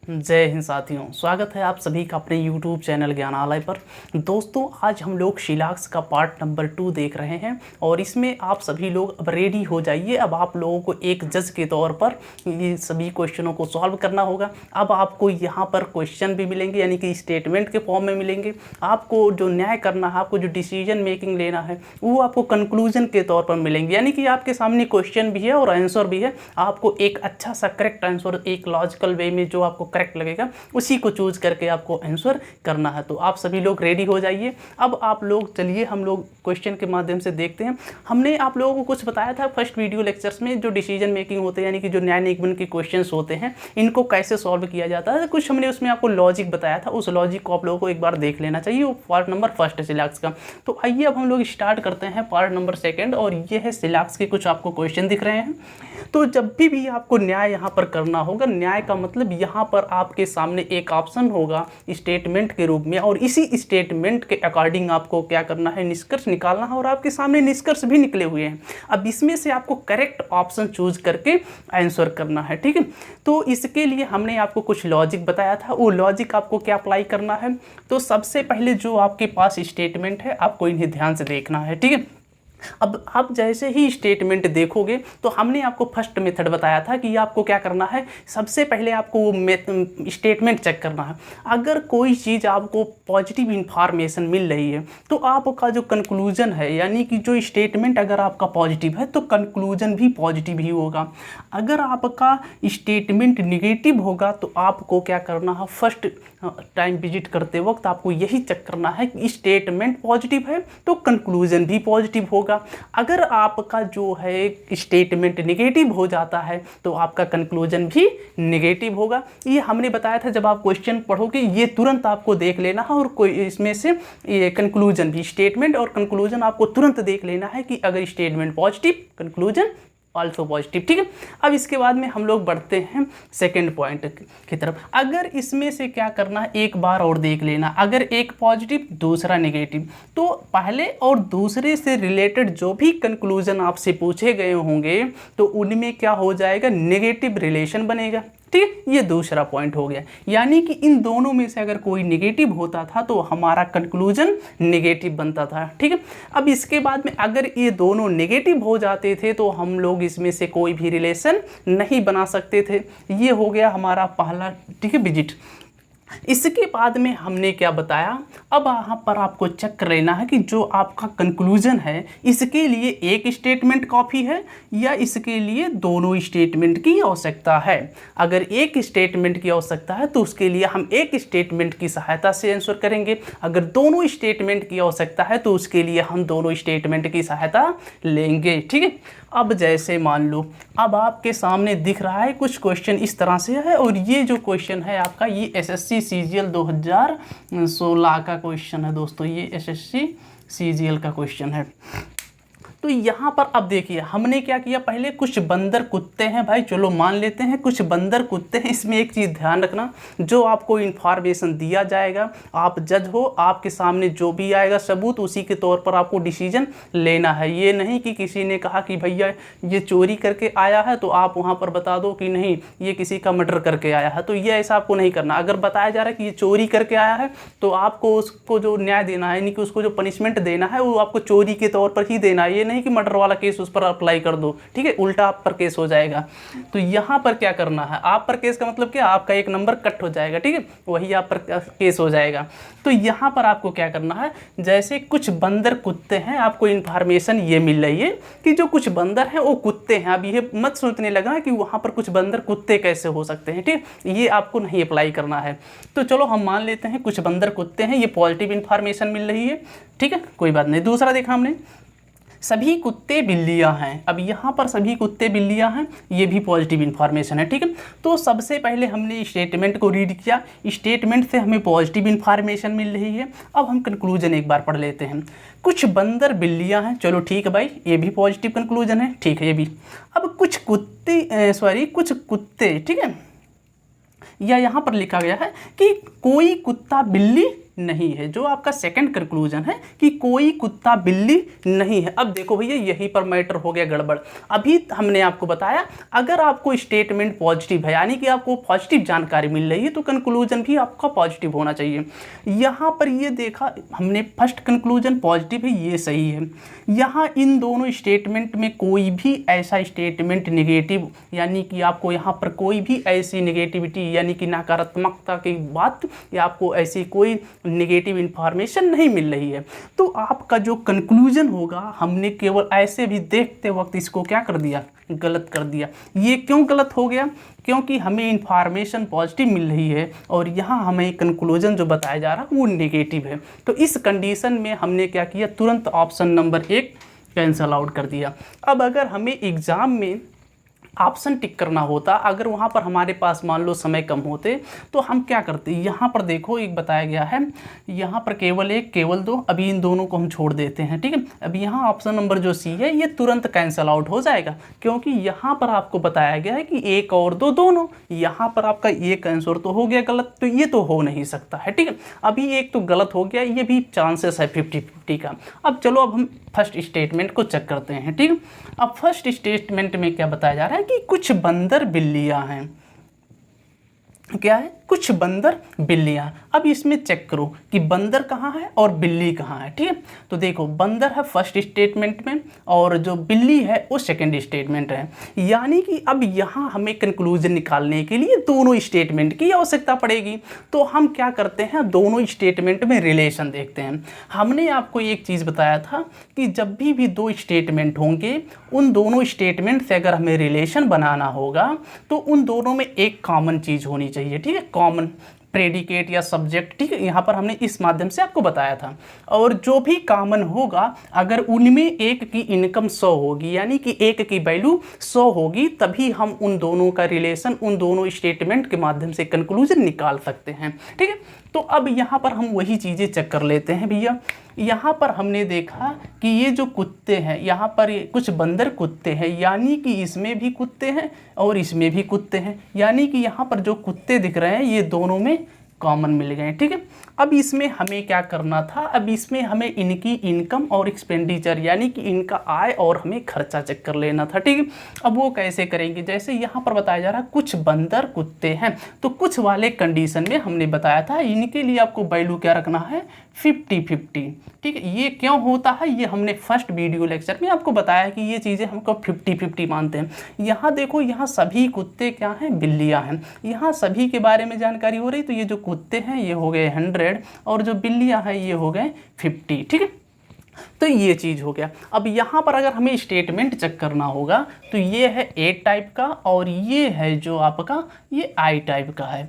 जय हिंद साथियों, स्वागत है आप सभी का अपने YouTube चैनल ज्ञानालय पर। दोस्तों, आज हम लोग शिलाक्स का पार्ट नंबर 2 देख रहे हैं और इसमें आप सभी लोग अब रेडी हो जाइए। अब आप लोगों को एक जज के तौर पर ये सभी क्वेश्चनों को सॉल्व करना होगा। अब आपको यहाँ पर क्वेश्चन भी मिलेंगे, यानी कि स्टेटमेंट के फॉर्म में मिलेंगे। आपको जो न्याय करना है, आपको जो डिसीजन मेकिंग लेना है, वो आपको कंक्लूजन के तौर पर मिलेंगे। यानी कि आपके सामने क्वेश्चन भी है और आंसर भी है। आपको एक अच्छा सा करेक्ट आंसर एक लॉजिकल वे में जो आपको करेक्ट लगेगा उसी को चूज करके आपको आंसर करना है। तो आप सभी लोग रेडी हो जाइए। अब आप लोग चलिए हम लोग क्वेश्चन के माध्यम से देखते हैं। हमने आप लोगों को कुछ बताया था फर्स्ट वीडियो लेक्चर्स में, जो डिसीजन मेकिंग होते हैं, यानी कि जो न्याय निगमन के क्वेश्चंस होते हैं, इनको कैसे सॉल्व किया जाता है। कुछ हमने उसमें आपको लॉजिक बताया था, उस लॉजिक को आप लोगों को एक बार देख लेना चाहिए। वो पार्ट नंबर फर्स्ट है सिलेक्स का। तो आइए अब हम लोग स्टार्ट करते हैं पार्ट नंबर सेकेंड, और ये है सिलेक्स के कुछ आपको क्वेश्चन दिख रहे हैं। तो जब भी आपको न्याय यहाँ पर करना होगा, न्याय का मतलब यहाँ पर आपके सामने एक ऑप्शन होगा स्टेटमेंट के रूप में, और इसी स्टेटमेंट के अकॉर्डिंग आपको क्या करना है, निष्कर्ष निकालना है। और आपके सामने निष्कर्ष भी निकले हुए हैं। अब इसमें से आपको करेक्ट ऑप्शन चूज करके आंसर करना है, ठीक है। तो इसके लिए हमने आपको कुछ लॉजिक बताया था, वो लॉजिक आपको क्या अप्लाई करना है। तो सबसे पहले जो आपके पास स्टेटमेंट है, आपको इन्हें ध्यान से देखना है, ठीक है। अब आप जैसे ही स्टेटमेंट देखोगे तो हमने आपको फर्स्ट मेथड बताया था कि आपको क्या करना है। सबसे पहले आपको वो स्टेटमेंट चेक करना है। अगर कोई चीज़ आपको पॉजिटिव इंफॉर्मेशन मिल रही है तो आपका जो कंक्लूजन है, यानी कि जो स्टेटमेंट अगर आपका पॉजिटिव है तो कंक्लूजन भी पॉजिटिव ही होगा। अगर आपका स्टेटमेंट निगेटिव होगा तो आपको क्या करना है, फर्स्ट टाइम विजिट करते वक्त आपको यही चेक करना है कि स्टेटमेंट पॉजिटिव है तो कंक्लूजन भी पॉजिटिव होगा। अगर आपका जो है स्टेटमेंट नेगेटिव हो जाता है तो आपका कंक्लूजन भी नेगेटिव होगा। ये हमने बताया था, जब आप क्वेश्चन पढ़ोगे ये तुरंत आपको देख लेना है, और कोई इसमें से ये कंक्लूजन भी, स्टेटमेंट और कंक्लूजन आपको तुरंत देख लेना है कि अगर statement positive, conclusion also positive, ठीक है। अब इसके बाद में हम लोग बढ़ते हैं सेकेंड पॉइंट की तरफ। अगर इसमें से क्या करना है, एक बार और देख लेना। अगर एक पॉजिटिव दूसरा नेगेटिव, तो पहले और दूसरे से रिलेटेड जो भी कंक्लूजन आपसे पूछे गए होंगे तो उनमें क्या हो जाएगा, नेगेटिव रिलेशन बनेगा, ठीक है। ये दूसरा पॉइंट हो गया। यानी कि इन दोनों में से अगर कोई नेगेटिव होता था तो हमारा कंक्लूजन नेगेटिव बनता था, ठीक है। अब इसके बाद में अगर ये दोनों नेगेटिव हो जाते थे तो हम लोग इसमें से कोई भी रिलेशन नहीं बना सकते थे। ये हो गया हमारा पहला, ठीक है, विजिट। इसके बाद में हमने क्या बताया, अब यहाँ पर आपको चेक कर लेना है कि जो आपका कंक्लूजन है इसके लिए एक स्टेटमेंट काफ़ी है या इसके लिए दोनों स्टेटमेंट की आवश्यकता है। अगर एक स्टेटमेंट की आवश्यकता है तो उसके लिए हम एक स्टेटमेंट की सहायता से आंसर करेंगे। अगर दोनों स्टेटमेंट की आवश्यकता है तो उसके लिए हम दोनों स्टेटमेंट की सहायता लेंगे, ठीक है। अब जैसे मान लो अब आपके सामने दिख रहा है कुछ क्वेश्चन इस तरह से है, और ये जो क्वेश्चन है आपका ये एसएससी सीजीएल 2016 का क्वेश्चन है दोस्तों। ये एसएससी सीजीएल का क्वेश्चन है। तो यहाँ पर अब देखिए हमने क्या किया, पहले कुछ बंदर कुत्ते हैं भाई, चलो मान लेते हैं कुछ बंदर कुत्ते हैं। इसमें एक चीज़ ध्यान रखना, जो आपको इन्फॉर्मेशन दिया जाएगा, आप जज हो, आपके सामने जो भी आएगा सबूत उसी के तौर पर आपको डिसीजन लेना है। ये नहीं कि किसी ने कहा कि भैया ये चोरी करके आया है तो आप वहाँ पर बता दो कि नहीं ये किसी का मर्डर करके आया है, तो ये ऐसा आपको नहीं करना। अगर बताया जा रहा है कि ये चोरी करके आया है तो आपको उसको जो न्याय देना है, यानी कि उसको जो पनिशमेंट देना है वो आपको चोरी के तौर पर ही देना है। ये नहीं कि मर्डर वाला केस उस पर अप्लाई कर दो, ठीक है, उल्टा आप पर केस हो जाएगा। तो यहाँ पर क्या करना है, आप पर केस का मतलब क्या, आपका एक नंबर कट हो जाएगा, ठीक है, वही आप पर केस हो जाएगा। तो यहाँ पर आपको क्या करना है, जैसे कुछ बंदर कुत्ते हैं, आपको इन्फॉर्मेशन ये मिल रही है कि जो कुछ बंदर हैं वो कुत्ते हैं। अब ये मत सोचने लगा कि वहाँ पर कुछ बंदर कुत्ते कैसे हो सकते हैं, ठीक, ये आपको नहीं अप्लाई करना है। तो चलो हम मान लेते हैं कुछ बंदर कुत्ते हैं, ये पॉजिटिव इन्फॉर्मेशन मिल रही है, ठीक है, कोई बात नहीं। दूसरा देखा हमने सभी कुत्ते बिल्लियां हैं। अब यहाँ पर सभी कुत्ते बिल्लियां हैं, ये भी पॉजिटिव इन्फॉर्मेशन है, ठीक है। तो सबसे पहले हमने स्टेटमेंट को रीड किया, स्टेटमेंट से हमें पॉजिटिव इन्फॉर्मेशन मिल रही है। अब हम कंक्लूजन एक बार पढ़ लेते हैं। कुछ बंदर बिल्लियां हैं, चलो ठीक है भाई, ये भी पॉजिटिव कंक्लूजन है, ठीक है ये भी। अब कुछ कुछ कुत्ते, ठीक है, या यहाँ पर लिखा गया है कि कोई कुत्ता बिल्ली नहीं है, जो आपका सेकंड कंक्लूजन है कि कोई कुत्ता बिल्ली नहीं है। अब देखो भैया यहीं पर मैटर हो गया गड़बड़। अभी हमने आपको बताया अगर आपको स्टेटमेंट पॉजिटिव है यानी कि आपको पॉजिटिव जानकारी मिल रही है तो कंक्लूजन भी आपका पॉजिटिव होना चाहिए। यहाँ पर ये देखा हमने फर्स्ट कंक्लूजन पॉजिटिव है, ये सही है। यहाँ इन दोनों स्टेटमेंट में कोई भी ऐसा स्टेटमेंट नेगेटिव यानी कि आपको यहाँ पर कोई भी ऐसी नेगेटिविटी यानी कि नकारात्मकता की बात या आपको ऐसी कोई नेगेटिव इन्फॉर्मेशन नहीं मिल रही है। तो आपका जो कंक्लूजन होगा हमने केवल ऐसे भी देखते वक्त इसको क्या कर दिया, गलत कर दिया। ये क्यों गलत हो गया? क्योंकि हमें इंफॉर्मेशन पॉजिटिव मिल रही है और यहाँ हमें कंक्लूजन जो बताया जा रहा है वो नेगेटिव है। तो इस कंडीशन में हमने क्या किया, तुरंत ऑप्शन नंबर 1 कैंसल आउट कर दिया। अब अगर हमें एग्ज़ाम में ऑप्शन टिक करना होता, अगर वहाँ पर हमारे पास मान लो समय कम होते तो हम क्या करते, यहाँ पर देखो एक बताया गया है, यहाँ पर केवल 1 केवल 2, अभी इन दोनों को हम छोड़ देते हैं, ठीक है। अब यहाँ ऑप्शन नंबर जो सी है ये तुरंत कैंसल आउट हो जाएगा क्योंकि यहाँ पर आपको बताया गया है कि 1 और 2 दोनों, यहाँ पर आपका एक आंसर तो हो गया गलत, तो ये तो हो नहीं सकता है, ठीक है। अभी एक तो गलत हो गया, ये भी चांसेस है 50-50 का। अब चलो अब हम फर्स्ट स्टेटमेंट को चेक करते हैं, ठीक है। अब फर्स्ट स्टेटमेंट में क्या बताया जा रहा है कि कुछ बंदर बिल्लियां हैं। क्या है? कुछ बंदर बिल्लियां। अब इसमें चेक करो कि बंदर कहाँ है और बिल्ली कहाँ है, ठीक है। तो देखो बंदर है फर्स्ट स्टेटमेंट में और जो बिल्ली है वो सेकंड स्टेटमेंट है। यानी कि अब यहाँ हमें कंक्लूजन निकालने के लिए दोनों स्टेटमेंट की आवश्यकता पड़ेगी। तो हम क्या करते हैं, दोनों स्टेटमेंट में रिलेशन देखते हैं। हमने आपको एक चीज़ बताया था कि जब भी 2 स्टेटमेंट होंगे उन दोनों स्टेटमेंट से अगर हमें रिलेशन बनाना होगा तो उन दोनों में एक कॉमन चीज़ होनी चाहिए, ठीक है, कॉमन प्रेडिकेट या सब्जेक्ट, ठीक है। यहाँ पर हमने इस माध्यम से आपको बताया था। और जो भी कॉमन होगा अगर उनमें एक की इनकम 100 होगी यानी कि एक की वैल्यू 100 होगी तभी हम उन दोनों का रिलेशन उन दोनों स्टेटमेंट के माध्यम से कंक्लूजन निकाल सकते हैं, ठीक है। तो अब यहाँ पर हम वही चीज़ें चेक कर लेते हैं भैया। यहाँ पर हमने देखा कि ये जो कुत्ते हैं यहाँ पर कुछ बंदर कुत्ते हैं यानी कि इसमें भी कुत्ते हैं और इसमें भी कुत्ते हैं, यानी कि यहाँ पर जो कुत्ते दिख रहे हैं ये दोनों में कॉमन मिल गए, ठीक है। अब इसमें हमें क्या करना था, अब इसमें हमें इनकी इनकम और एक्सपेंडिचर यानी कि इनका आय और हमें खर्चा चेक कर लेना था, ठीक है। अब वो कैसे करेंगे, जैसे यहाँ पर बताया जा रहा है कुछ बंदर कुत्ते हैं, तो कुछ वाले कंडीशन में हमने बताया था इनके लिए आपको वैल्यू क्या रखना है 50-50, ठीक है। ये क्यों होता है ये हमने फर्स्ट वीडियो लेक्चर में आपको बताया कि ये चीज़ें हमको 50-50 मानते हैं। यहाँ देखो यहाँ सभी कुत्ते क्या हैं, बिल्लियाँ हैं, यहाँ सभी के बारे में जानकारी हो रही। तो ये जो कुत्ते हैं ये हो गए 100 और जो बिल्लियाँ हैं ये हो गए 50, ठीक है। तो ये चीज़ हो गया। अब यहाँ पर अगर हमें स्टेटमेंट चेक करना होगा तो ये है ए टाइप का और ये है जो आपका ये आई टाइप का है।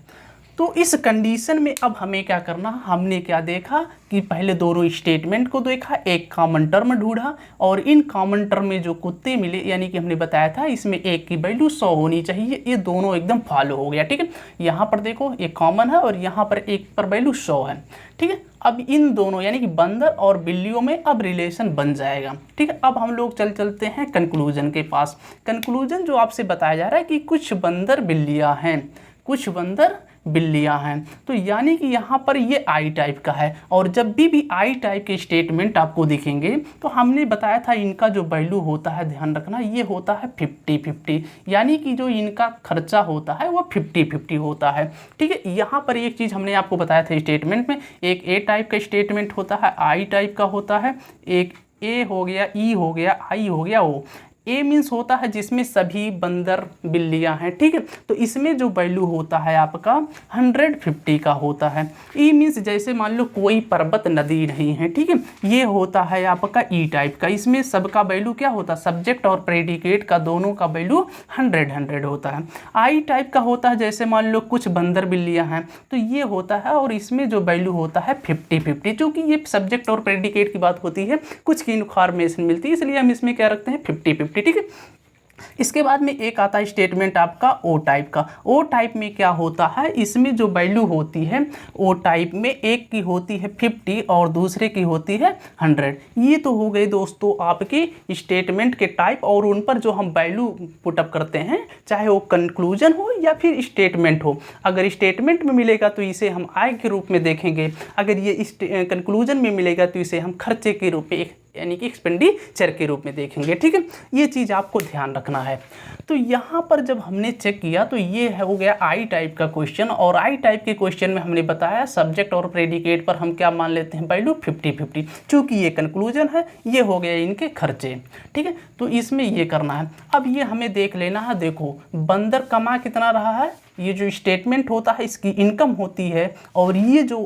तो इस कंडीशन में अब हमें क्या करना, हमने क्या देखा कि पहले दोनों स्टेटमेंट को देखा, एक कॉमन टर्म ढूंढा और इन कॉमन टर्म में जो कुत्ते मिले यानी कि हमने बताया था इसमें एक की वैल्यू 100 होनी चाहिए, ये दोनों एकदम फॉलो हो गया, ठीक है। यहाँ पर देखो ये कॉमन है और यहाँ पर एक पर वैल्यू 100 है, ठीक है। अब इन दोनों यानी कि बंदर और बिल्लियों में अब रिलेशन बन जाएगा, ठीक है। अब हम लोग चलते हैं कंक्लूजन के पास। कंक्लूजन जो आपसे बताया जा रहा है कि कुछ बंदर बिल्लियाँ हैं, कुछ बंदर बिल्लियाँ हैं, तो यानी कि यहाँ पर ये आई टाइप का है। और जब भी आई टाइप के स्टेटमेंट आपको दिखेंगे तो हमने बताया था इनका जो वैल्यू होता है, ध्यान रखना, ये होता है 50-50, यानी कि जो इनका खर्चा होता है वो 50-50 होता है, ठीक है। यहाँ पर एक चीज़ हमने आपको बताया था स्टेटमेंट में, एक ए टाइप का स्टेटमेंट होता है, आई टाइप का होता है, एक ए हो गया, ई हो गया, आई हो गया, ओ। ए मीन्स होता है जिसमें सभी बंदर बिल्लियां हैं, ठीक है। तो इसमें जो वैल्यू होता है आपका 150 का होता है। ई मीन्स जैसे मान लो कोई पर्वत नदी नहीं है, ठीक है, ये होता है आपका ई टाइप का। इसमें सबका वैल्यू क्या होता है, सब्जेक्ट और प्रेडिकेट का दोनों का वैल्यू 100 होता है। आई टाइप का होता है जैसे मान लो कुछ बंदर बिल्लियाँ हैं, तो ये होता है और इसमें जो वैल्यू होता है 50-50, क्योंकि ये सब्जेक्ट और प्रेडिकेट की बात होती है, कुछ की इन्फॉर्मेशन मिलती है, इसलिए हम इसमें क्या रखते हैं 50-50, ठीक है। इसके बाद में एक आता है स्टेटमेंट आपका ओ टाइप का। ओ टाइप में क्या होता है, इसमें जो वैल्यू होती है ओ टाइप में एक की होती है 50 और दूसरे की होती है 100। ये तो हो गए दोस्तों आपके स्टेटमेंट के टाइप, और उन पर जो हम वैल्यू पुटअप करते हैं, चाहे वो कंक्लूजन हो या फिर स्टेटमेंट हो। अगर स्टेटमेंट में मिलेगा तो इसे हम आय के रूप में देखेंगे, अगर ये कंक्लूजन में मिलेगा तो इसे हम खर्चे के रूप में यानी कि एक्सपेंडिचर के रूप में देखेंगे। ठीक है, ये चीज़ आपको ध्यान रखना है। तो यहाँ पर जब हमने चेक किया तो ये है हो गया आई टाइप का क्वेश्चन, और आई टाइप के क्वेश्चन में हमने बताया सब्जेक्ट और प्रेडिकेट पर हम क्या मान लेते हैं, वैल्यू 50-50। चूँकि ये कंक्लूजन है, ये हो गया इनके खर्चे। ठीक है, तो इसमें ये करना है। अब ये हमें देख लेना है, देखो बंदर कमा कितना रहा है, ये जो स्टेटमेंट होता है इसकी इनकम होती है, और ये जो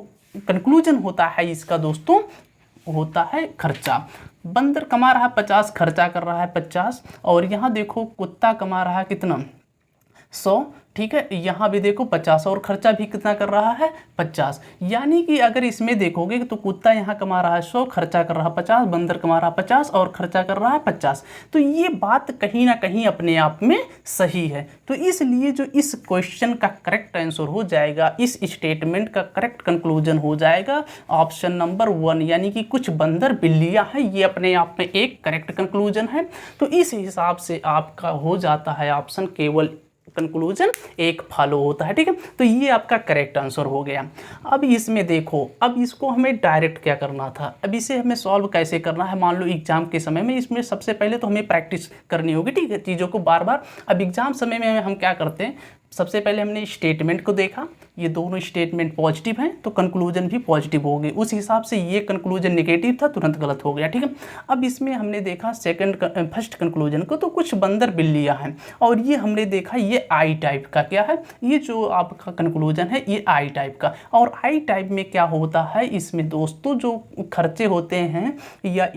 कंक्लूजन होता है इसका दोस्तों होता है खर्चा। बंदर कमा रहा है 50, खर्चा कर रहा है 50, और यहाँ देखो कुत्ता कमा रहा है कितना 100। ठीक है, यहाँ भी देखो 50 और खर्चा भी कितना कर रहा है 50। यानी कि अगर इसमें देखोगे तो कुत्ता यहाँ कमा रहा है 100, खर्चा कर रहा है 50, बंदर कमा रहा है 50 और खर्चा कर रहा है 50। तो ये बात कहीं ना कहीं अपने आप में सही है। तो इसलिए जो इस क्वेश्चन का करेक्ट आंसर हो जाएगा, इस स्टेटमेंट का करेक्ट कंक्लूजन हो जाएगा ऑप्शन नंबर 1, यानी कि कुछ बंदर बिल्लियाँ हैं। ये अपने आप में एक करेक्ट कंक्लूजन है। तो इस हिसाब से आपका हो जाता है ऑप्शन, केवल कंक्लूजन एक फॉलो होता है। ठीक है, तो ये आपका करेक्ट आंसर हो गया। अब इसमें देखो, अब इसको हमें डायरेक्ट क्या करना था, अब इसे हमें सॉल्व कैसे करना है। मान लो एग्जाम के समय में इसमें सबसे पहले तो हमें प्रैक्टिस करनी होगी, ठीक है, चीज़ों को बार बार। अब एग्जाम समय में हम क्या करते हैं, सबसे पहले हमने स्टेटमेंट को देखा, ये दोनों स्टेटमेंट पॉजिटिव हैं तो कंक्लूजन भी पॉजिटिव हो गए। उस हिसाब से ये कंक्लूजन नेगेटिव था, तुरंत गलत हो गया। ठीक है, अब इसमें हमने देखा फर्स्ट कंक्लूजन को, तो कुछ बंदर बिल्लियाँ हैं, और ये हमने देखा ये आई टाइप का क्या है, ये जो आपका कंक्लूजन है ये आई टाइप का। और आई टाइप में क्या होता है, इसमें दोस्तों जो खर्चे होते हैं या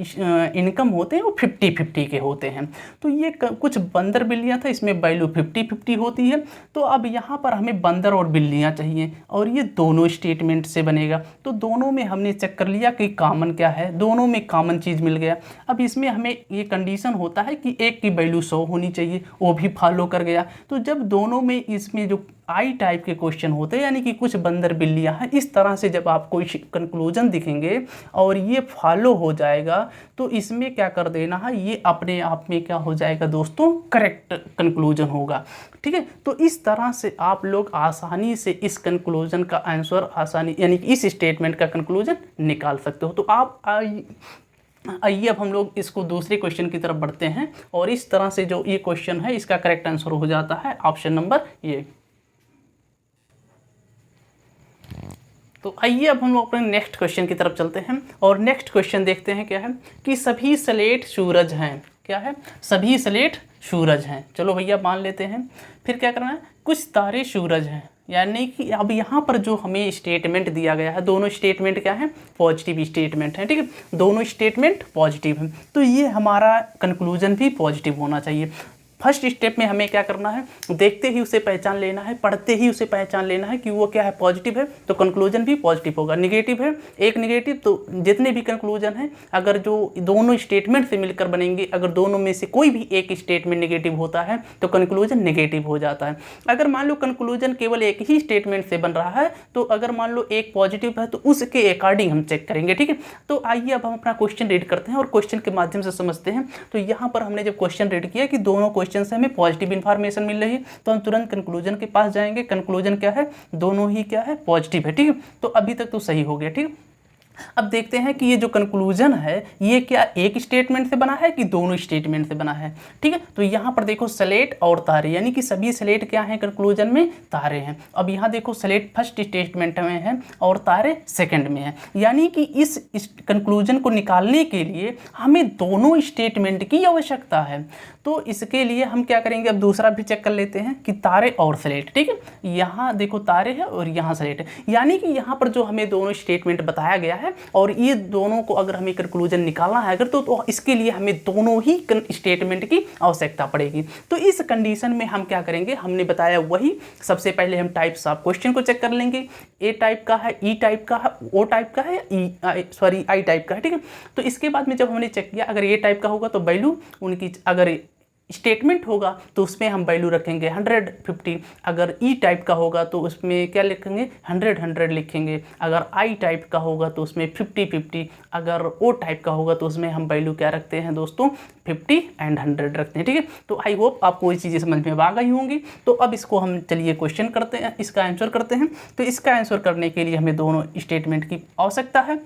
इनकम होते हैं वो 50-50 के होते हैं। तो ये कुछ बंदर बिल्लियाँ था, इसमें वैल्यू 50-50 होती है। तो अब यहाँ पर हमें बंदर और बिल्लियाँ चाहिए, और ये दोनों स्टेटमेंट से बनेगा। तो दोनों में हमने चेक कर लिया कि कॉमन क्या है, दोनों में कॉमन चीज़ मिल गया। अब इसमें हमें ये कंडीशन होता है कि एक की वैल्यू 100 होनी चाहिए, वो भी फॉलो कर गया। तो जब दोनों में इसमें जो आई टाइप के क्वेश्चन होते हैं, यानी कि कुछ बंदर बिल्लियाँ हैं, इस तरह से जब आपको कंक्लूजन दिखेंगे और ये फॉलो हो जाएगा, तो इसमें क्या कर देना है, ये अपने आप में क्या हो जाएगा दोस्तों, करेक्ट कंक्लूजन होगा। ठीक है, तो इस तरह से आप लोग आसानी से इस कंक्लूजन का आंसर आसानी यानी कि इस स्टेटमेंट का कंक्लूजन निकाल सकते हो। तो आप आइए अब हम लोग इसको दूसरे क्वेश्चन की तरफ बढ़ते हैं, और इस तरह से जो ये क्वेश्चन है इसका करेक्ट आंसर हो जाता है ऑप्शन नंबर ये। तो आइए अब हम लोग अपने नेक्स्ट क्वेश्चन की तरफ चलते हैं, और नेक्स्ट क्वेश्चन देखते हैं क्या है कि सभी स्लेट सूरज हैं। क्या है, सभी स्लेट सूरज हैं। चलो भैया मान लेते हैं। फिर क्या करना है, कुछ तारे सूरज हैं। यानी कि अब यहाँ पर जो हमें स्टेटमेंट दिया गया है, दोनों स्टेटमेंट क्या है, पॉजिटिव स्टेटमेंट है। ठीक है, दोनों स्टेटमेंट पॉजिटिव हैं, तो ये हमारा कंक्लूजन भी पॉजिटिव होना चाहिए। फर्स्ट स्टेप में हमें क्या करना है, देखते ही उसे पहचान लेना है, पढ़ते ही उसे पहचान लेना है कि वो क्या है, पॉजिटिव है, तो कंक्लूजन भी पॉजिटिव होगा। नेगेटिव है, एक नेगेटिव, तो जितने भी कंक्लूजन हैं अगर जो दोनों स्टेटमेंट से मिलकर बनेंगे, अगर दोनों में से कोई भी एक स्टेटमेंट नेगेटिव होता है तो कंक्लूजन नेगेटिव हो जाता है। अगर मान लो कंक्लूजन केवल एक ही स्टेटमेंट से बन रहा है, तो अगर मान लो एक पॉजिटिव है तो उसके अकॉर्डिंग हम चेक करेंगे। ठीक है, तो आइए अब हम अपना क्वेश्चन रीड करते हैं और क्वेश्चन के माध्यम से समझते हैं। तो यहाँ पर हमने जब क्वेश्चन रीड किया कि दोनों क्वेश्चन से हमें पॉजिटिव इंफॉर्मेशन मिल रही है, तो हम तुरंत कंक्लूजन के पास जाएंगे। कंक्लूजन क्या है, दोनों ही क्या है, पॉजिटिव है। ठीक है, तो अभी तक तो सही हो गया। ठीक है, अब देखते हैं कि ये जो कंक्लूजन है ये क्या एक स्टेटमेंट से बना है कि दोनों स्टेटमेंट से बना है। ठीक है, तो यहाँ पर देखो स्लेट और तारे, यानी कि सभी स्लेट क्या हैं, कंक्लूजन में तारे हैं। अब यहाँ देखो स्लेट फर्स्ट स्टेटमेंट में है और तारे सेकंड में है, यानी कि इस कंक्लूजन को निकालने के लिए हमें दोनों स्टेटमेंट की आवश्यकता है। तो इसके लिए हम क्या करेंगे, अब दूसरा भी चेक कर लेते हैं कि तारे और स्लेट। ठीक है, यहाँ देखो तारे है और यहाँ स्लेट है, यानी कि यहाँ पर जो हमें दोनों स्टेटमेंट बताया गया है और ये दोनों को अगर हमें कंक्लूजन निकालना है अगर तो इसके लिए हमें दोनों ही स्टेटमेंट की आवश्यकता पड़ेगी। तो इस कंडीशन में हम क्या करेंगे, हमने बताया वही, सबसे पहले हम टाइप्स ऑफ क्वेश्चन को चेक कर लेंगे। ए टाइप का है, ई टाइप का है, ओ टाइप का है, आई टाइप का है। ठीक है, तो इसके बाद में जब हमने चेक किया अगर ए टाइप का होगा तो वैल्यू उनकी, अगर स्टेटमेंट होगा तो उसमें हम वैल्यू रखेंगे 150। अगर ई टाइप का होगा तो उसमें क्या लिखेंगे 100 लिखेंगे। अगर आई टाइप का होगा तो उसमें 50। अगर ओ टाइप का होगा तो उसमें हम वैल्यू क्या रखते हैं दोस्तों 50 एंड 100 रखते हैं। ठीक है, तो आई होप आपको ये चीज़ें समझ में आ गई होंगी। तो अब इसको हम चलिए क्वेश्चन करते हैं, इसका आंसर करते हैं। तो इसका आंसर करने के लिए हमें दोनों स्टेटमेंट की आवश्यकता है।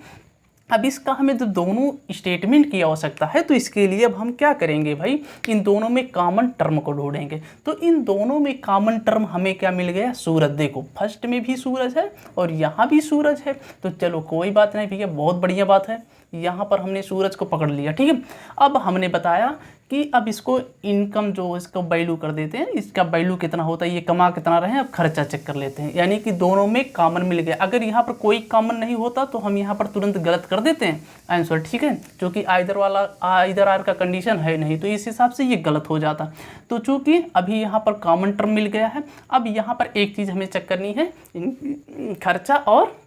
अब इसका हमें जब दोनों स्टेटमेंट की आवश्यकता है तो इसके लिए अब हम क्या करेंगे भाई, इन दोनों में कॉमन टर्म को ढूंढेंगे। तो इन दोनों में कॉमन टर्म हमें क्या मिल गया, सूरज। देखो फर्स्ट में भी सूरज है और यहाँ भी सूरज है, तो चलो कोई बात नहीं भैया, बहुत बढ़िया बात है। यहाँ पर हमने सूरज को पकड़ लिया। ठीक है, अब हमने बताया कि अब इसको इनकम जो इसको वैल्यू कर देते हैं, इसका वैल्यू कितना होता है, ये कमा कितना रहे हैं, अब खर्चा चेक कर लेते हैं। यानी कि दोनों में कॉमन मिल गया। अगर यहाँ पर कोई कॉमन नहीं होता तो हम यहाँ पर तुरंत गलत कर देते हैं आंसर। ठीक है, क्योंकि आइदर वाला आइदर आर का कंडीशन है नहीं, तो इस हिसाब से ये गलत हो जाता। तो चूँकि अभी यहाँ पर कॉमन टर्म मिल गया है, अब यहाँ पर एक चीज़ हमें चेक करनी है, खर्चा और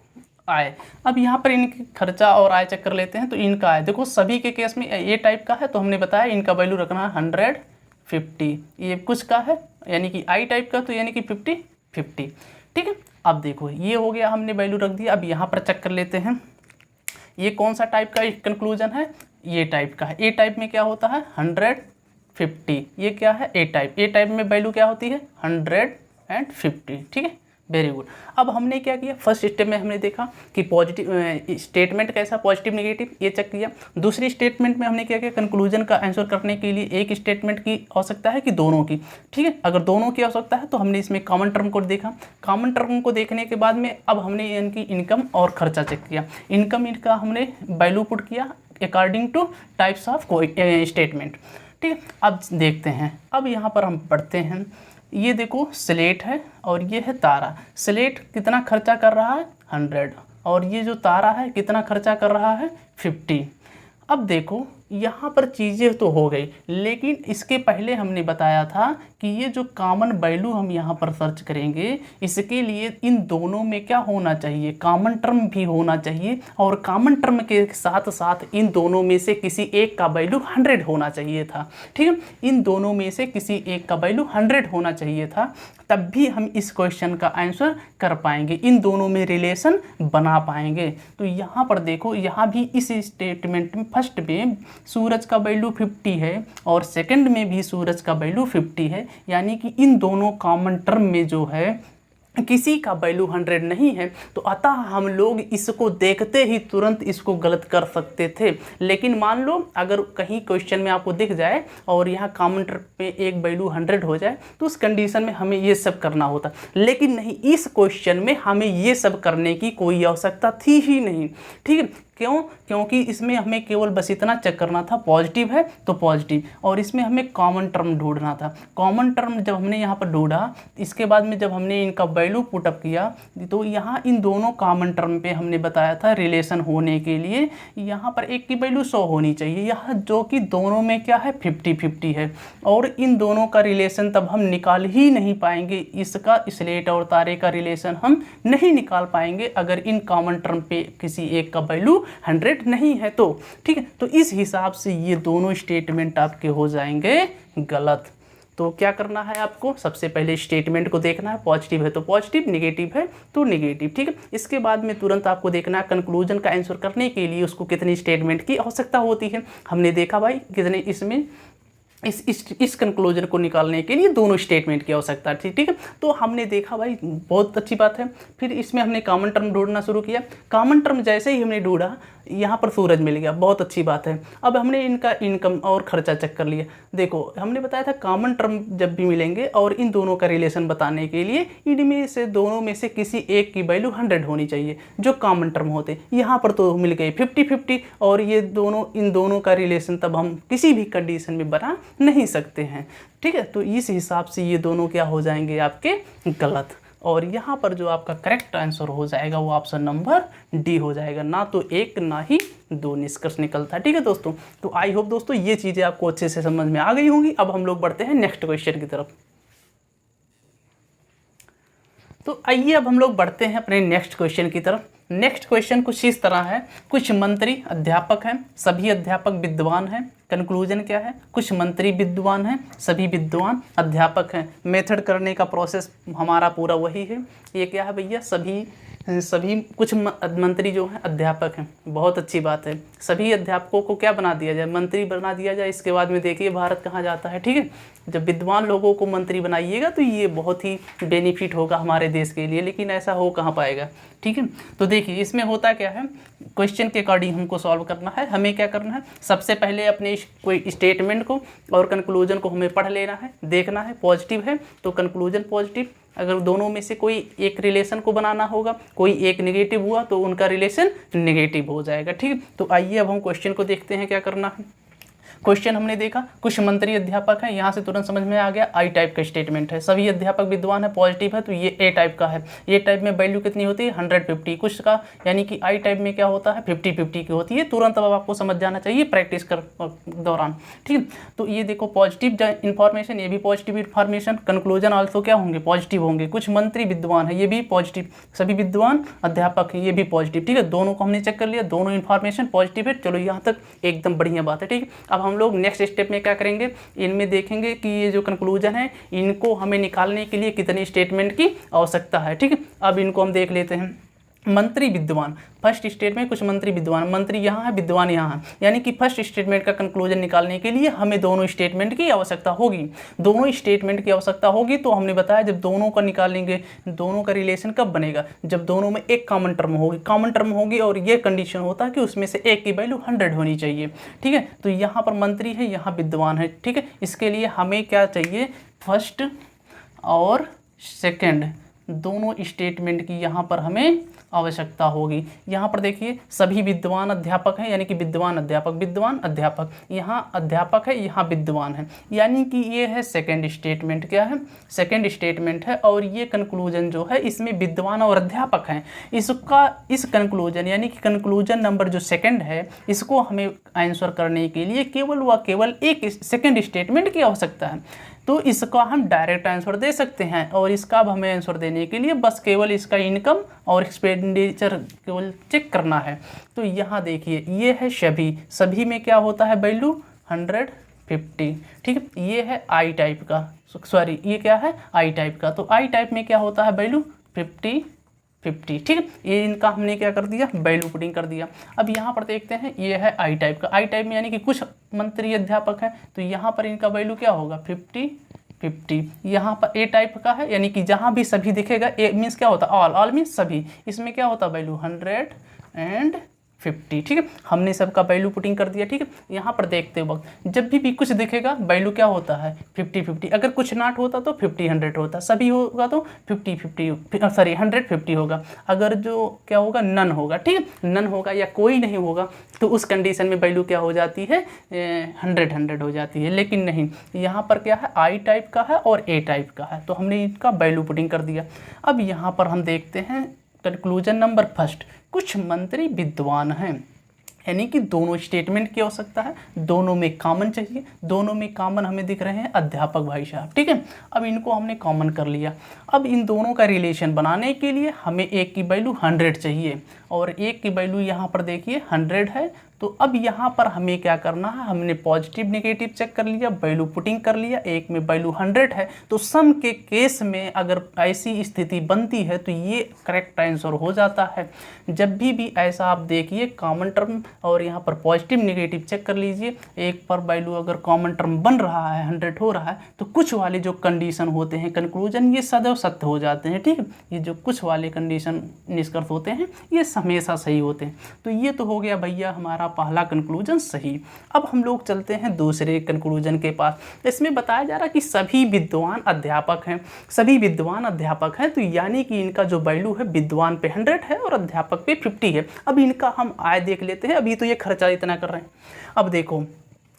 आय। अब यहाँ पर इनकी खर्चा और आय चेक कर लेते हैं। तो इनका आय देखो सभी के केस में ए टाइप का है, तो हमने बताया इनका वैल्यू रखना है 150। ये कुछ का है यानी कि आई टाइप का, तो यानी कि 50। ठीक है, अब देखो ये हो गया, हमने वैल्यू रख दिया। अब यहाँ पर चेक कर लेते हैं ये कौन सा टाइप का कंक्लूजन है, ये टाइप का है। ए टाइप में क्या होता है 150, ये क्या है ए टाइप। ए टाइप में वैल्यू क्या होती है 150। ठीक है, वेरी गुड। अब हमने क्या किया, फर्स्ट स्टेप में हमने देखा कि पॉजिटिव स्टेटमेंट कैसा, पॉजिटिव नेगेटिव, ये चेक किया। दूसरी स्टेटमेंट में हमने क्या किया, कंक्लूजन का आंसर करने के लिए एक स्टेटमेंट की आवश्यकता है कि दोनों की। ठीक है, अगर दोनों की आवश्यकता है तो हमने इसमें कॉमन टर्म को देखा। कॉमन टर्म को देखने के बाद में अब हमने इनकी इनकम और खर्चा चेक किया। इनकम इनका हमने वैल्यू पुट किया according two types of statement. ठीक है, अब देखते हैं, अब यहाँ पर हम पढ़ते हैं। ये देखो स्लेट है और ये है तारा। स्लेट कितना खर्चा कर रहा है 100 और ये जो तारा है कितना खर्चा कर रहा है 50। अब देखो यहाँ पर चीज़ें तो हो गई, लेकिन इसके पहले हमने बताया था कि ये जो कॉमन वैल्यू हम यहाँ पर सर्च करेंगे, इसके लिए इन दोनों में क्या होना चाहिए, कॉमन टर्म भी होना चाहिए। और कॉमन टर्म के साथ साथ इन दोनों में से किसी एक का वैल्यू 100 होना चाहिए था। ठीक है, इन दोनों में से किसी एक का वैल्यू 100 होना चाहिए था, तब भी हम इस क्वेश्चन का आंसर कर पाएंगे, इन दोनों में रिलेशन बना पाएंगे। तो यहाँ पर देखो, यहाँ भी इस स्टेटमेंट में फर्स्ट में सूरज का वैल्यू 50 है और सेकंड में भी सूरज का वैल्यू 50 है, यानी कि इन दोनों कॉमन टर्म में जो है किसी का वैल्यू 100 नहीं है। तो अतः हम लोग इसको देखते ही तुरंत इसको गलत कर सकते थे। लेकिन मान लो अगर कहीं क्वेश्चन में आपको दिख जाए और यहाँ कॉमन टर्म पे एक वैल्यू 100 हो जाए तो उस कंडीशन में हमें ये सब करना होता, लेकिन नहीं, इस क्वेश्चन में हमें ये सब करने की कोई आवश्यकता थी ही नहीं। ठीक है, क्यों, क्योंकि इसमें हमें केवल बस इतना चेक करना था, पॉजिटिव है तो पॉजिटिव, और इसमें हमें कॉमन टर्म ढूंढना था। कॉमन टर्म जब हमने यहाँ पर ढूंढा, इसके बाद में जब हमने इनका वैल्यू पुटअप किया तो यहाँ इन दोनों कॉमन टर्म पे हमने बताया था रिलेशन होने के लिए यहाँ पर एक की वैल्यू 100 होनी चाहिए, यहाँ जो कि दोनों में क्या है 50-50 है। और इन दोनों का रिलेशन तब हम निकाल ही नहीं पाएंगे, इसका स्लेट और तारे का रिलेशन हम नहीं निकाल पाएंगे अगर इन कॉमन टर्म पे किसी एक का वैल्यू 100 नहीं है तो। ठीक है, तो इस हिसाब से ये दोनों स्टेटमेंट आपके हो जाएंगे गलत। तो क्या करना है आपको, सबसे पहले स्टेटमेंट को देखना है, पॉजिटिव है तो पॉजिटिव, नेगेटिव है तो नेगेटिव। ठीक है, इसके बाद में तुरंत आपको देखना है कंक्लूजन का आंसर करने के लिए उसको कितनी स्टेटमेंट की आवश्यकता होती है। हमने देखा भाई कितने इसमें इस कंक्लूजन को निकालने के लिए दोनों स्टेटमेंट की आवश्यकता थी। ठीक है, तो हमने देखा भाई बहुत अच्छी बात है। फिर इसमें हमने कॉमन टर्म ढूंढना शुरू किया। कॉमन टर्म जैसे ही हमने ढूंढा यहाँ पर सूरज मिल गया, बहुत अच्छी बात है। अब हमने इनका इनकम और खर्चा चेक कर लिया। देखो हमने बताया था कॉमन टर्म जब भी मिलेंगे और इन दोनों का रिलेशन बताने के लिए इनमें से दोनों में से किसी एक की वैल्यू 100 होनी चाहिए जो कॉमन टर्म होते। यहाँ पर तो मिल गए 50-50 और ये दोनों इन दोनों का रिलेशन तब हम किसी भी कंडीशन में बना नहीं सकते हैं। ठीक है, तो इस हिसाब से ये दोनों क्या हो जाएंगे आपके गलत। और यहाँ पर जो आपका करेक्ट आंसर हो जाएगा वो ऑप्शन नंबर डी हो जाएगा, ना तो एक ना ही दो निष्कर्ष निकलता है। ठीक है दोस्तों, तो आई होप दोस्तों ये चीज़ें आपको अच्छे से समझ में आ गई होंगी। अब हम लोग बढ़ते हैं नेक्स्ट क्वेश्चन की तरफ। तो आइए अब हम लोग बढ़ते हैं अपने नेक्स्ट क्वेश्चन की तरफ। नेक्स्ट क्वेश्चन कुछ इस तरह है, कुछ मंत्री अध्यापक हैं, सभी अध्यापक विद्वान हैं। कंक्लूजन क्या है? कुछ मंत्री विद्वान हैं, सभी विद्वान अध्यापक हैं। मेथड करने का प्रोसेस हमारा पूरा वही है। ये क्या है भैया? सभी कुछ मंत्री जो हैं अध्यापक हैं। बहुत अच्छी बात है। सभी अध्यापकों को क्या बना दिया जाए? मंत्री बना दिया जाए। इसके बाद में देखिए भारत कहाँ जाता है। ठीक है, जब विद्वान लोगों को मंत्री बनाइएगा तो ये बहुत ही बेनिफिट होगा हमारे देश के लिए, लेकिन ऐसा हो कहाँ पाएगा। ठीक है, तो देखिए इसमें होता क्या है, क्वेश्चन के अकॉर्डिंग हमको सॉल्व करना है। हमें क्या करना है, सबसे पहले अपने कोई स्टेटमेंट को और कंक्लूजन को हमें पढ़ लेना है, देखना है। पॉजिटिव है तो कंक्लूजन पॉजिटिव, अगर दोनों में से कोई एक रिलेशन को बनाना होगा, कोई एक नेगेटिव हुआ तो उनका रिलेशन नेगेटिव हो जाएगा। ठीक है, तो आइए अब हम क्वेश्चन को देखते हैं क्या करना है। क्वेश्चन हमने देखा कुछ मंत्री अध्यापक हैं, यहाँ से तुरंत समझ में आ गया आई टाइप का स्टेटमेंट है। सभी अध्यापक विद्वान है, पॉजिटिव है तो ये ए टाइप का है। ए टाइप में वैल्यू कितनी होती है? 150 कुछ का, यानी कि आई टाइप में क्या होता है? 50-50 की होती है। तुरंत अब आपको समझ जाना चाहिए प्रैक्टिस कर दौरान। ठीक है, तो ये देखो पॉजिटिव इन्फॉर्मेशन, ये भी पॉजिटिव इन्फॉर्मेशन। कंक्लूजन आल्सो क्या होंगे? पॉजिटिव होंगे। कुछ मंत्री विद्वान है, ये भी पॉजिटिव। सभी विद्वान अध्यापक हैं, ये भी पॉजिटिव। ठीक है, दोनों को हमने चेक कर लिया, दोनों इन्फॉर्मेशन पॉजिटिव है। चलो यहाँ तक एकदम बढ़िया बात है। ठीक है, अब हम लोग नेक्स्ट स्टेप में क्या करेंगे, इनमें देखेंगे कि ये जो कंक्लूजन है इनको हमें निकालने के लिए कितने स्टेटमेंट की आवश्यकता है। ठीक है, अब इनको हम देख लेते हैं। मंत्री विद्वान, फर्स्ट स्टेटमेंट में कुछ मंत्री विद्वान, मंत्री यहाँ है विद्वान यहाँ है, यानी कि फर्स्ट स्टेटमेंट का कंक्लूजन निकालने के लिए हमें दोनों स्टेटमेंट की आवश्यकता होगी। दोनों स्टेटमेंट की आवश्यकता होगी तो हमने बताया जब दोनों का निकालेंगे, दोनों का रिलेशन कब बनेगा? जब दोनों में एक कॉमन टर्म होगी। कॉमन टर्म होगी और ये कंडीशन होता है कि उसमें से एक की वैल्यू 100 होनी चाहिए। ठीक है, तो यहाँ पर मंत्री है, यहाँ विद्वान है। ठीक है, इसके लिए हमें क्या चाहिए? फर्स्ट और सेकेंड दोनों स्टेटमेंट की यहाँ पर हमें आवश्यकता होगी। यहाँ पर देखिए सभी विद्वान अध्यापक हैं, यानी कि विद्वान अध्यापक, यहाँ अध्यापक है, यहाँ विद्वान है, यानी कि ये है सेकंड स्टेटमेंट। क्या है? सेकंड स्टेटमेंट है। और ये कंक्लूजन जो है इसमें विद्वान और अध्यापक हैं। इस कंक्लूजन यानी कि कंक्लूजन नंबर जो सेकंड है, इसको हमें आंसर करने के लिए केवल व केवल एक सेकंड स्टेटमेंट की आवश्यकता है। तो इसका हम डायरेक्ट आंसर दे सकते हैं, और इसका अब हमें आंसर देने के लिए बस केवल इसका इनकम और एक्सपेंडिचर केवल चेक करना है। तो यहाँ देखिए ये है सभी में क्या होता है? वैल्यू 150। ठीक है, ये है आई टाइप का, सॉरी ये क्या है? आई टाइप का। तो आई टाइप में क्या होता है? वैल्यू 50। ठीक है, ये इनका हमने क्या कर दिया? वैल्यू पुटिंग कर दिया। अब यहाँ पर देखते हैं ये है आई टाइप का। आई टाइप में यानी कि कुछ मंत्री अध्यापक हैं, तो यहाँ पर इनका वैल्यू क्या होगा? 50। यहाँ पर ए टाइप का है, यानी कि जहाँ भी सभी दिखेगा, ए मीन्स क्या होता है? ऑल मीन्स सभी। इसमें क्या होता है? वैल्यू 150। ठीक है, हमने सबका वैल्यू पुटिंग कर दिया। ठीक है, यहाँ पर देखते वक्त जब भी कुछ दिखेगा वैल्यू क्या होता है? 50-50। अगर कुछ नॉट होता तो 50-100 होता, सभी होगा तो 100-50 होगा। अगर जो क्या होगा? नन होगा। ठीक है, नन होगा या कोई नहीं होगा तो उस कंडीशन में वैल्यू क्या हो जाती है? 100 हो जाती है। लेकिन नहीं, यहाँ पर क्या है? आई टाइप का है और ए टाइप का है, तो हमने इनका वैल्यू पुटिंग कर दिया। अब यहाँ पर हम देखते हैं कंक्लूजन नंबर फर्स्ट, कुछ मंत्री विद्वान हैं, यानी कि दोनों स्टेटमेंट की आवश्यकता है, दोनों में कॉमन चाहिए। दोनों में कॉमन हमें दिख रहे हैं अध्यापक भाई साहब। ठीक है, अब इनको हमने कॉमन कर लिया। अब इन दोनों का रिलेशन बनाने के लिए हमें एक की वैल्यू 100 चाहिए, और एक की वैल्यू यहाँ पर देखिए 100 है। तो अब यहाँ पर हमें क्या करना है? हमने पॉजिटिव नेगेटिव चेक कर लिया, वैल्यू पुटिंग कर लिया। एक में वैल्यू 100 है, तो सम के केस में अगर ऐसी स्थिति बनती है तो ये करेक्ट आंसर हो जाता है। जब भी ऐसा आप देखिए कॉमन टर्म और यहाँ पर पॉजिटिव नेगेटिव चेक कर लीजिए। एक पर वैल्यू अगर कॉमन टर्म बन रहा है, 100 हो रहा है, तो कुछ वाले जो कंडीशन होते हैं कंक्लूजन, ये सदैव सत्य हो जाते हैं। ठीक है, ये जो कुछ वाले कंडीशन निष्कर्ष होते हैं ये हमेशा सही होते हैं। तो ये तो हो गया भैया हमारा पहला कंक्लूजन सही। अब हम लोग चलते हैं दूसरे कंक्लूजन के पास। इसमें बताया जा रहा है कि सभी विद्वान अध्यापक हैं। सभी विद्वान अध्यापक हैं, तो यानी कि इनका जो वैल्यू है विद्वान पे 100 है और अध्यापक पे 50 है। अब इनका हम आय देख लेते हैं। अभी तो ये खर्चा इतना कर रहे हैं। अब देखो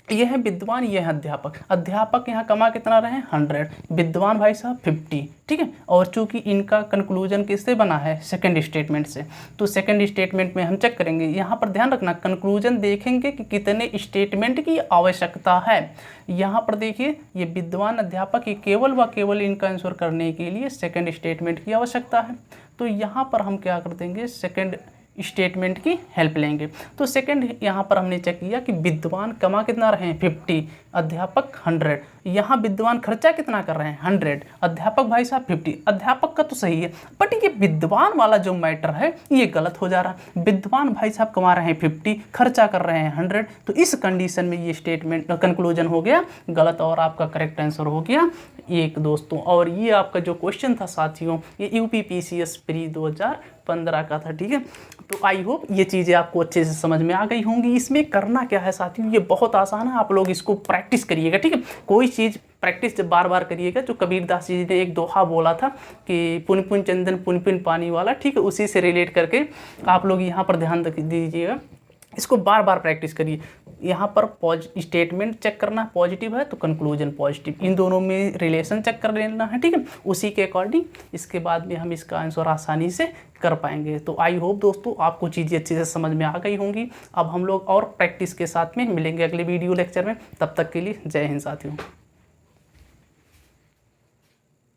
ये है विद्वान, ये है अध्यापक। अध्यापक यहाँ कमा कितना रहे? 100। विद्वान भाई साहब 50। ठीक है, और चूंकि इनका कंक्लूजन किससे बना है? सेकंड स्टेटमेंट से। तो सेकंड स्टेटमेंट में हम चेक करेंगे। यहाँ पर ध्यान रखना, कंक्लूजन देखेंगे कि कितने स्टेटमेंट की आवश्यकता है। यहाँ पर देखिए ये विद्वान अध्यापक, ये केवल व केवल इनका आंसर करने के लिए सेकंड स्टेटमेंट की आवश्यकता है। तो यहाँ पर हम क्या कर देंगे? सेकंड स्टेटमेंट की हेल्प लेंगे। तो सेकंड यहाँ पर हमने चेक किया कि विद्वान कमा कितना रहे हैं 50, अध्यापक 100। यहाँ विद्वान खर्चा कितना कर रहे हैं 100, अध्यापक भाई साहब 50। अध्यापक का तो सही है, बट ये विद्वान वाला जो मैटर है ये गलत हो जा रहा है। विद्वान भाई साहब कमा रहे हैं 50, खर्चा कर रहे हैं 100, तो इस कंडीशन में ये स्टेटमेंट कंक्लूजन हो गया गलत और आपका करेक्ट आंसर हो गया एक दोस्तों। और ये आपका जो क्वेश्चन था साथियों ये यूपीपीसीएस प्री 2015 का था, ठीक है। तो आई होप ये चीज़ें आपको अच्छे से समझ में आ गई होंगी। इसमें करना क्या है साथियों, ये बहुत आसान है, आप लोग इसको प्रैक्टिस करिएगा, ठीक है। कोई चीज़ प्रैक्टिस जब बार बार करिएगा, जो कबीरदास जी ने एक दोहा बोला था कि पुन पुन चंदन पुन पुन पानी वाला, ठीक है, उसी से रिलेट करके आप लोग यहाँ पर ध्यान दीजिएगा, इसको बार बार प्रैक्टिस करिए। यहाँ पर स्टेटमेंट चेक करना पॉजिटिव है तो कंक्लूजन पॉजिटिव, इन दोनों में रिलेशन चेक कर लेना है, ठीक है। उसी के अकॉर्डिंग इसके बाद में हम इसका आंसर आसानी से कर पाएंगे। तो आई होप दोस्तों आपको चीज़ें अच्छे से समझ में आ गई होंगी। अब हम लोग और प्रैक्टिस के साथ में मिलेंगे अगले वीडियो लेक्चर में, तब तक के लिए जय हिंद साथियों।